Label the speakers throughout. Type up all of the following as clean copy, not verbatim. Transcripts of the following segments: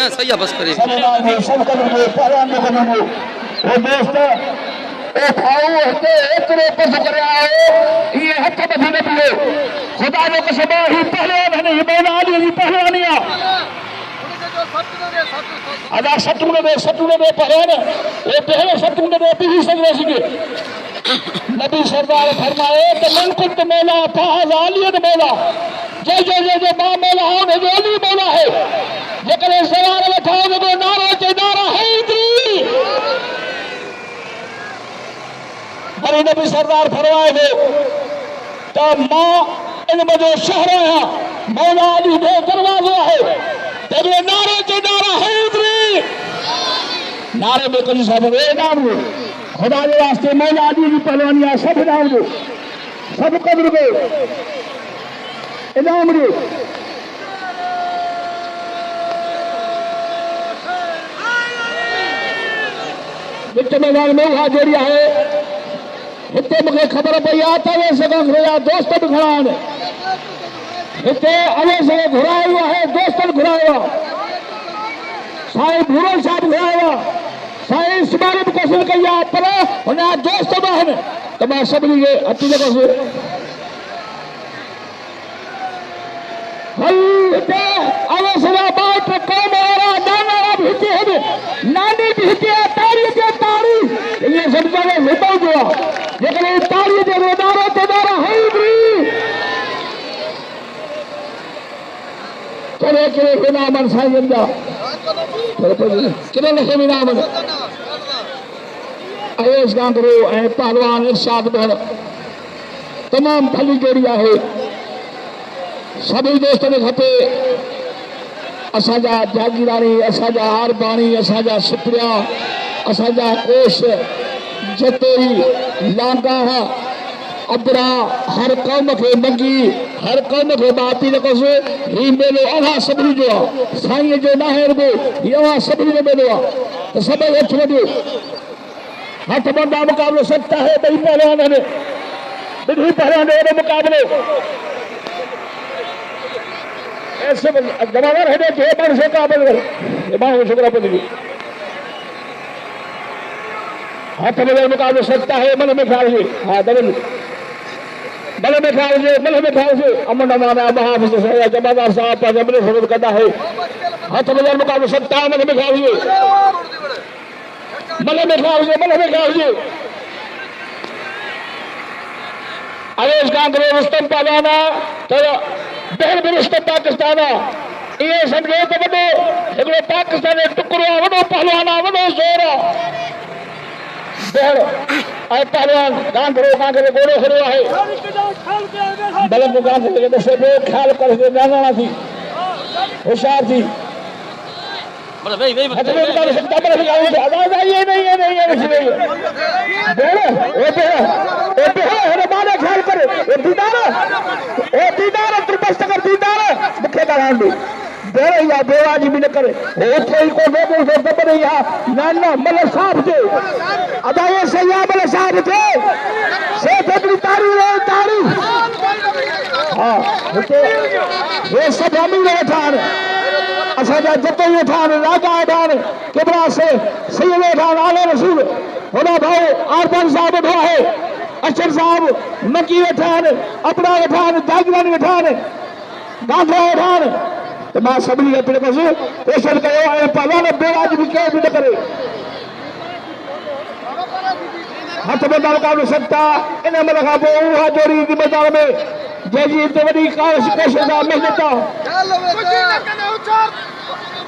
Speaker 1: सही है बस करे खुदा ने कसबा ही पहलवान नहीं पहलवानी पहलवानिया अदा सतुने दे पहलवान ये पहले सतुने दे भी सजने सीगे नबी सरदार फरमाए तो मन कुंत मौला फाज आलियत मौला जय जय जय जय मां मौला हो ने जो अली मौला है जेकर सवार बैठाओ तो नारा के नारा है बड़े नबी सरदार फरमाए दे तो मां इन मजो शहर है मौला अली दे दरवाजा है तेरे नारे के नारा है नारे में कुछ सब रे नाम लो खुदा के वास्ते मौला अली की पहलवानियां सब नाम लो सब कब्र को इनाम लो विच मैदान में वहां जोड़िया है इतने मुझे खबर पई आता है सगा घुराया दोस्त भी खड़ा है इतने अवे से घुराया हुआ है दोस्त घुराया साईं भूरल साहब घुराया साईं स्मारक कौशल कया पर उन्हें दोस्त बहन तो मैं सब लिए अच्छी जगह से अवे से बात कौन वाला नाना भीते है नानी भीते तारी के तारी ये सब जगह हितो गया लेकिन ये तारी दे रोदारो तो दारा है चले चले बिना मन साईं जा किने लिखे बिना मन आवेश गांधरो ए पहलवान इरशाद बहन तमाम भली जोड़िया है सभी दोस्तों ने खपे असाजा जागीरानी असाजा हारबाणी असाजा सुप्रिया असाजा कोश जतोई लांगा अबरा हर कौम के मंगी हर कौम के बाती न कसो ही मेलो अवा सभी जो साईं जो ना है वो ये अवा सभी जो मेलो तो सब हथ वॾो हथ बंदा मुकाबलो सकता है बई पहलवान ने बिल्कुल पहलवान ने मुकाबले ऐसे जमाना है कि मन से काबिल कर ये बाहु शुक्र पति हाथ में मुकाबले सकता है मन में ख्याल से हाँ दबल मन में ख्याल से अमन अमाना महाफिज जमादार साहब का जमने फरूद करता है हाथ में मुकाबले सकता है मन में ख्याल से अवेश गांधरो रुस्तम पहलवाना तो बहन भी रुस्तम पाकिस्तान ये समझो तो वो हिकिड़ो पाकिस्तान टुकड़ो वो पहलवान वो जोर बहन पहलवान गांधरो गोड़ो खड़ो है बलम गांधरे दसे पे ख्याल कर नाना थी होशियार थी बेवाजी भी न करे नाना मलक साहब थे अदाए सैया मलक साहब थे तारी हाँ ये सब अमीर ठान असाजा जतो ठान राजा ठान केबरा से सैयद ठान आले रसूल होना भाई आरपन साहब बैठा है अशर साहब मकी ठान अपना ठान जागरानी ठान गांधरा ठान तो मैं सभी अपने पास कोशिश करो पहलवान बेवाज भी क्या भी न करे हाथ में मुकाबले सकता इन्हें मलका जोड़ी की मैदान में जय जी इतनी बड़ी कोशिश मेहनत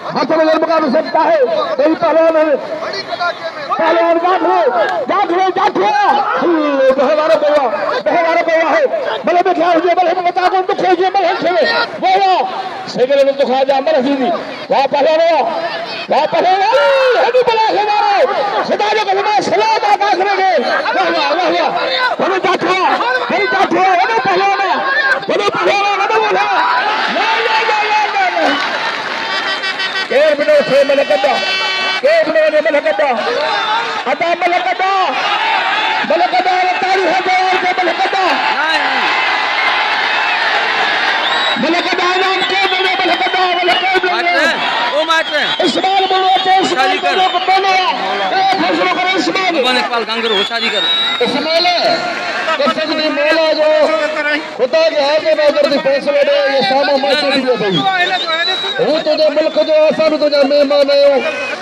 Speaker 1: हाथ में मुकाबले सकता है कोई पहलवान है भले में ख्याल भले में बता दो दुख बोला सेकंड में दुखा जा मर सीधी वहां पहलवान सदा जो कहना सलाम आका करेंगे भले जाठवा पहलवान मलकदा अदा मलकदा तारीख है
Speaker 2: वो मार रहे हैं
Speaker 1: इस्माइल बोलो
Speaker 2: शादी कर।
Speaker 1: को बोलो फैसला करो इस्माइल
Speaker 2: अपन इकबाल कांगर हो शादी कर
Speaker 1: इस्माइल किसी भी मौला जो खुदा के हाथ में अगर दी फैसले दे ये सामा माची दी भाई वो तो जो मुल्क जो असन तो जो मेहमान आयो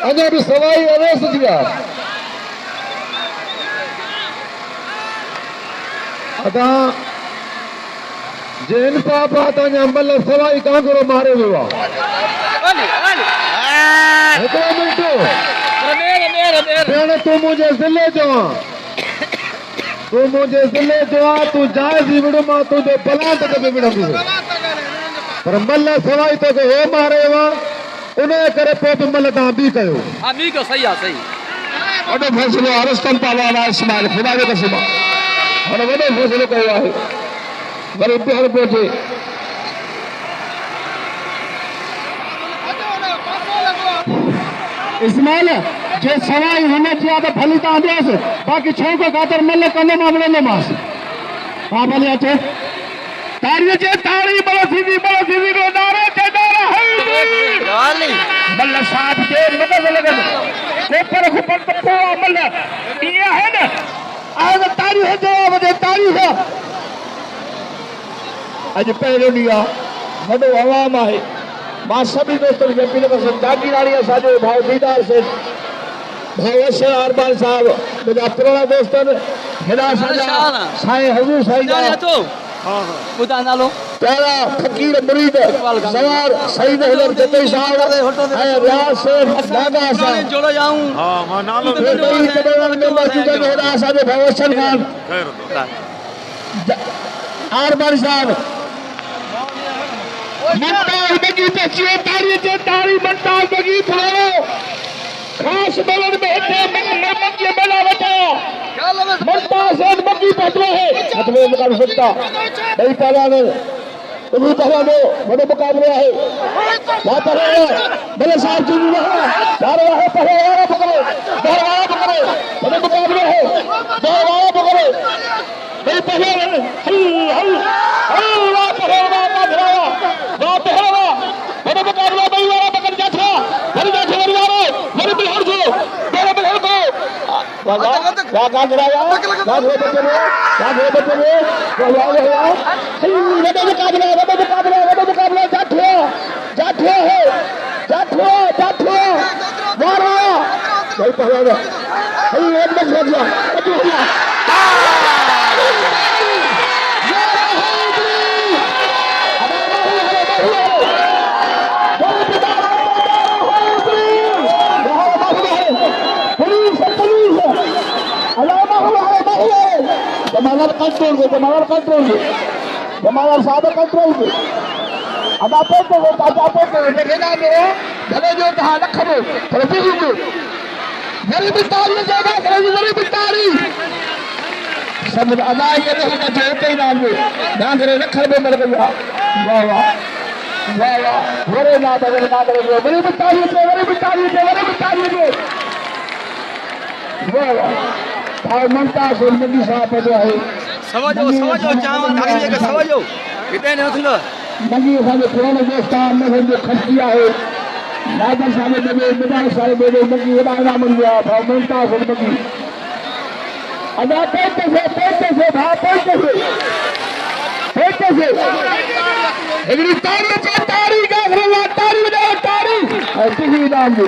Speaker 1: अने भी सवाई अवेस दिया अदा जैन पापा ता अमल सवाई कांगरो मारे हुआ एक मिनट भेण तू मुझे जिले जो तू जाए थी विड़ो मां तुझे पलांट के विड़ंदी पर मल सवाई तो के हो मारे वा उन्हें करे पोत मल ता बी कयो
Speaker 2: हां बी को सही है सही
Speaker 1: वडो फैसलो अरस्तम पावा इस्माइल खुदा के कसम और वडो फैसलो कयो है वरी बिहार पहुंचे इस्माइल जे सवाई होने चाहिए तो भली ता दियास बाकी छो को खातर मल कने मामले ने मास हां भले अचे तारी जे तारी बड़ा सीधी को नारे ते नारा है
Speaker 2: गाली
Speaker 1: मल साथ के मदद लगन पेपर ऊपर तो पूरा मल ये है ना आज तारी है जवाब दे तारी है आज पहले लिया वडो आवाम है मां सभी दोस्तों के अपील कर जागी रानी असाजो भाई दीदार से भाई अशर अरबान साहब मेरा पुराना दोस्तन हेदा साजा साईं हजूर साईं
Speaker 2: जाने तो
Speaker 1: हां
Speaker 2: बुदा नालो
Speaker 1: प्यारा फकीर मुरीद सवार सईद हजरत जतई साहब है रियाज से नागा साहब
Speaker 2: जोड़ो जाऊं
Speaker 3: हां मां नालो
Speaker 1: बेटई कदम में मौजूद है हेदा साजो भाई अशर खान अरबान साहब मंताज बगी तचियो तारी मंताज बगी थारो खास बलन में इतने मन के बना बता मंताज से बगी पटवा है खतरे का सुनता बड़ी पहलवान तुम पहलवान बड़े मुकाबले है वहां पर बड़े साहब जी चारों है पहलवान पकड़ो बड़े मुकाबले है दो पकड़ो बड़ी पहलवान हल बड़े मुकाबला बड़ी वाला पकड़ जाता बड़ी जाते बड़ी वाला बड़ी बिहार जो बड़े बिहार को क्या गिराया क्या हो बच्चे बड़े मुकाबला जाठिया मारा भाई पहला एक मिनट हो गया जमानत कंट्रोल जमानत साहब कंट्रोल अब आप देखना भले जो कहा रखो मेरी बितारी जगह मेरी बितारी सब अदा जोते ही नाम ध्यान करे रखर में मिल गया वाह वाह घोड़े ना करे मेरी बितारी वाह वाह ममता सोलमती साहब जो है
Speaker 2: समझो चावल धागी लेकर समझो कितने ने उठलो
Speaker 1: मगी साहब पुराने दोस्तान में जो खर्च किया है राजा साहब ने मिजाज साहब ने मगी वादा मन गया था ममता सोलमती अदा पैसे से एगरी तारी का तारी किसी नाम जी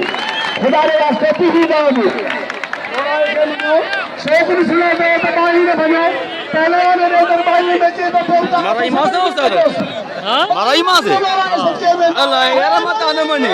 Speaker 1: खुदा के वास्ते किसी नाम जी शेखुल सुना दे तबाही ने भजो पहले वाले ने तबाही में चीज तो बोलता
Speaker 2: मारा इमाम से उस्ताद हां मारा इमाम से अल्लाह यार मत आने मने